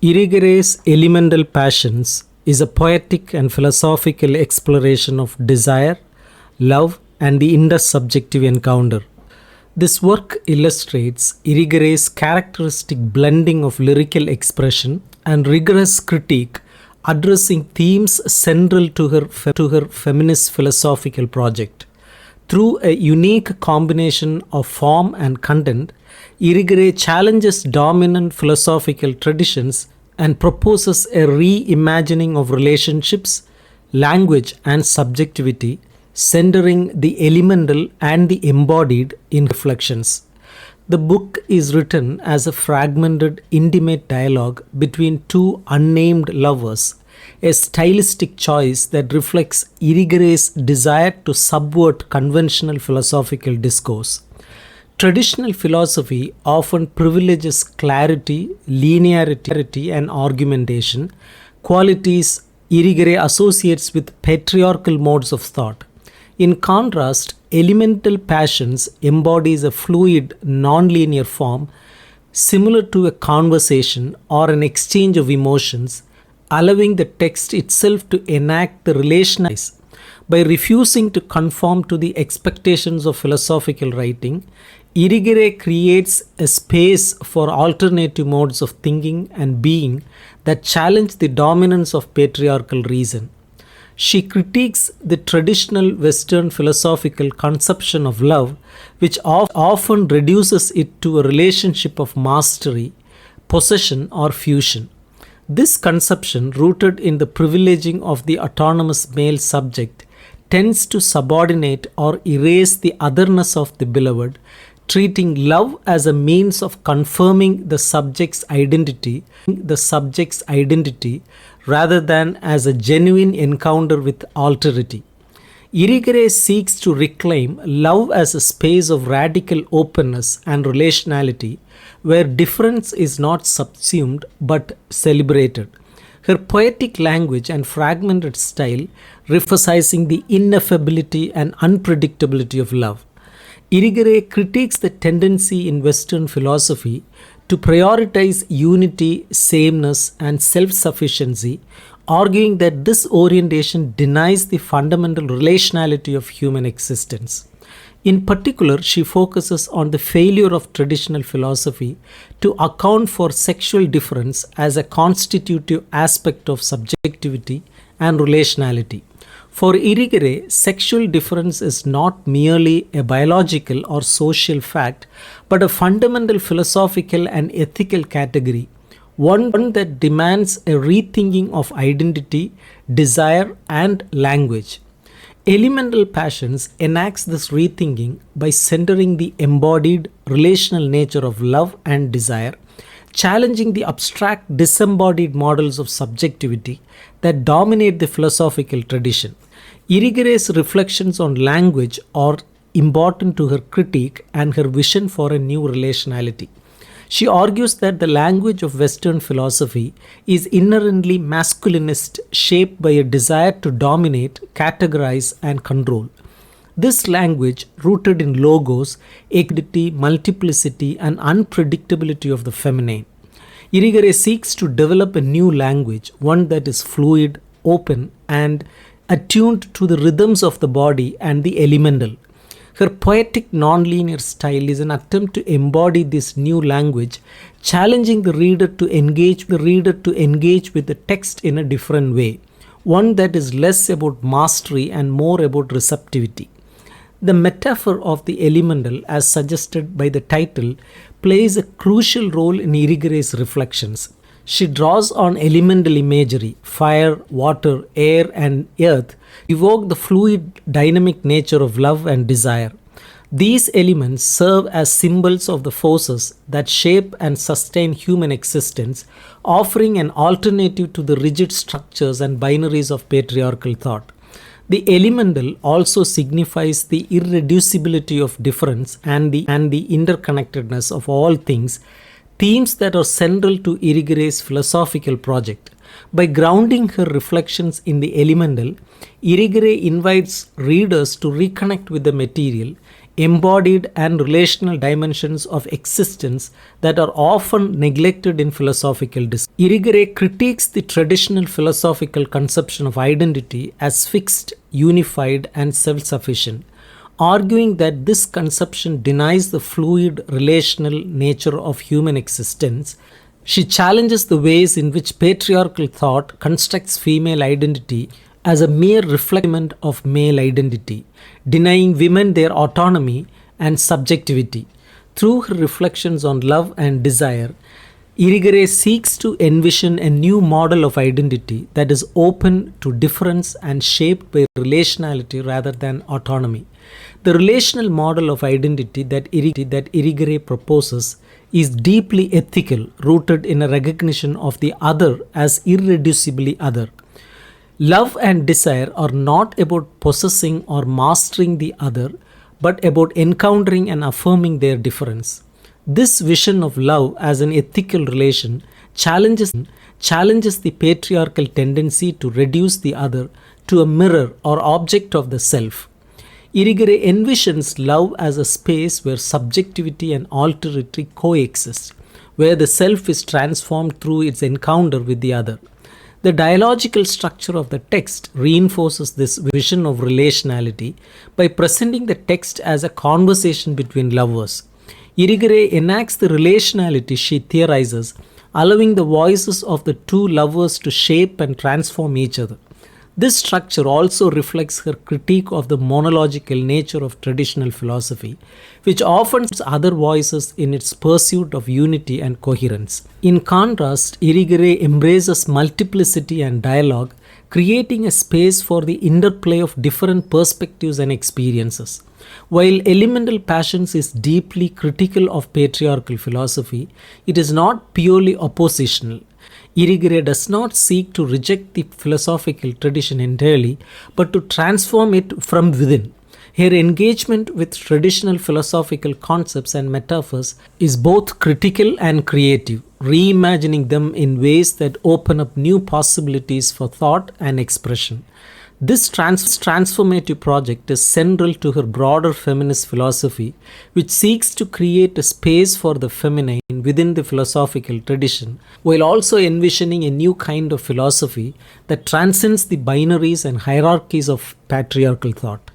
Irigaray's Elemental Passions is a poetic and philosophical exploration of desire, love, and the intersubjective encounter. This work illustrates Irigaray's characteristic blending of lyrical expression and rigorous critique, addressing themes central to her feminist philosophical project. Through a unique combination of form and content, Irigaray challenges dominant philosophical traditions and proposes a reimagining of relationships, language, and subjectivity, centering the elemental and the embodied in reflections. The book is written as a fragmented, intimate dialogue between two unnamed lovers, a stylistic choice that reflects Irigaray's desire to subvert conventional philosophical discourse. Traditional philosophy often privileges clarity, linearity, and argumentation, qualities Irigaray associates with patriarchal modes of thought. In contrast, Elemental Passions embodies a fluid, non-linear form similar to a conversation or an exchange of emotions, allowing the text itself to enact the relational. By refusing to conform to the expectations of philosophical writing, Irigaray creates a space for alternative modes of thinking and being that challenge the dominance of patriarchal reason. She critiques the traditional Western philosophical conception of love, which often reduces it to a relationship of mastery, possession, or fusion. This conception, rooted in the privileging of the autonomous male subject, tends to subordinate or erase the otherness of the beloved, treating love as a means of confirming the subject's identity rather than as a genuine encounter with alterity. Irigaray seeks to reclaim love as a space of radical openness and relationality where difference is not subsumed but celebrated. Her poetic language and fragmented style emphasizing the ineffability and unpredictability of love. Irigaray critiques the tendency in Western philosophy to prioritize unity, sameness, and self-sufficiency, arguing that this orientation denies the fundamental relationality of human existence. In particular, she focuses on the failure of traditional philosophy to account for sexual difference as a constitutive aspect of subjectivity and relationality. For Irigaray, sexual difference is not merely a biological or social fact, but a fundamental philosophical and ethical category, one that demands a rethinking of identity, desire, and language. Elemental Passions enacts this rethinking by centering the embodied relational nature of love and desire, challenging the abstract disembodied models of subjectivity that dominate the philosophical tradition. Irigaray's reflections on language are important to her critique and her vision for a new relationality. She argues that the language of Western philosophy is inherently masculinist, shaped by a desire to dominate, categorize, and control. This language, rooted in logos, equity, multiplicity, and unpredictability of the feminine. Irigaray seeks to develop a new language, one that is fluid, open, and attuned to the rhythms of the body and the elemental. Her poetic nonlinear style is an attempt to embody this new language, challenging the reader to engage with the text in a different way, one that is less about mastery and more about receptivity. The metaphor of the elemental, as suggested by the title, plays a crucial role in Irigaray's reflections. She draws on elemental imagery, fire, water, air, and earth, evoke the fluid, dynamic nature of love and desire. These elements serve as symbols of the forces that shape and sustain human existence, offering an alternative to the rigid structures and binaries of patriarchal thought. The elemental also signifies the irreducibility of difference and the interconnectedness of all things, themes that are central to Irigaray's philosophical project. By grounding her reflections in the elemental, Irigaray invites readers to reconnect with the material, embodied, and relational dimensions of existence that are often neglected in philosophical discourse. Irigaray critiques the traditional philosophical conception of identity as fixed, unified, and self sufficient, arguing that this conception denies the fluid relational nature of human existence. She challenges the ways in which patriarchal thought constructs female identity as a mere reflection of male identity, denying women their autonomy and subjectivity. Through her reflections on love and desire, Irigaray seeks to envision a new model of identity that is open to difference and shaped by relationality rather than autonomy. The relational model of identity that Irigaray proposes is deeply ethical, rooted in a recognition of the other as irreducibly other. Love and desire are not about possessing or mastering the other, but about encountering and affirming their difference. This vision of love as an ethical relation challenges the patriarchal tendency to reduce the other to a mirror or object of the self. Irigaray envisions love as a space where subjectivity and alterity coexist, where the self is transformed through its encounter with the other. The dialogical structure of the text reinforces this vision of relationality by presenting the text as a conversation between lovers. Irigaray enacts the relationality she theorizes, allowing the voices of the two lovers to shape and transform each other. This structure also reflects her critique of the monological nature of traditional philosophy, which often other voices in its pursuit of unity and coherence. In contrast, Irigaray embraces multiplicity and dialogue, creating a space for the interplay of different perspectives and experiences. While Elemental Passions is deeply critical of patriarchal philosophy, it is not purely oppositional. Irigaray does not seek to reject the philosophical tradition entirely, but to transform it from within. Her engagement with traditional philosophical concepts and metaphors is both critical and creative, reimagining them in ways that open up new possibilities for thought and expression. This transformative project is central to her broader feminist philosophy, which seeks to create a space for the feminine within the philosophical tradition, while also envisioning a new kind of philosophy that transcends the binaries and hierarchies of patriarchal thought.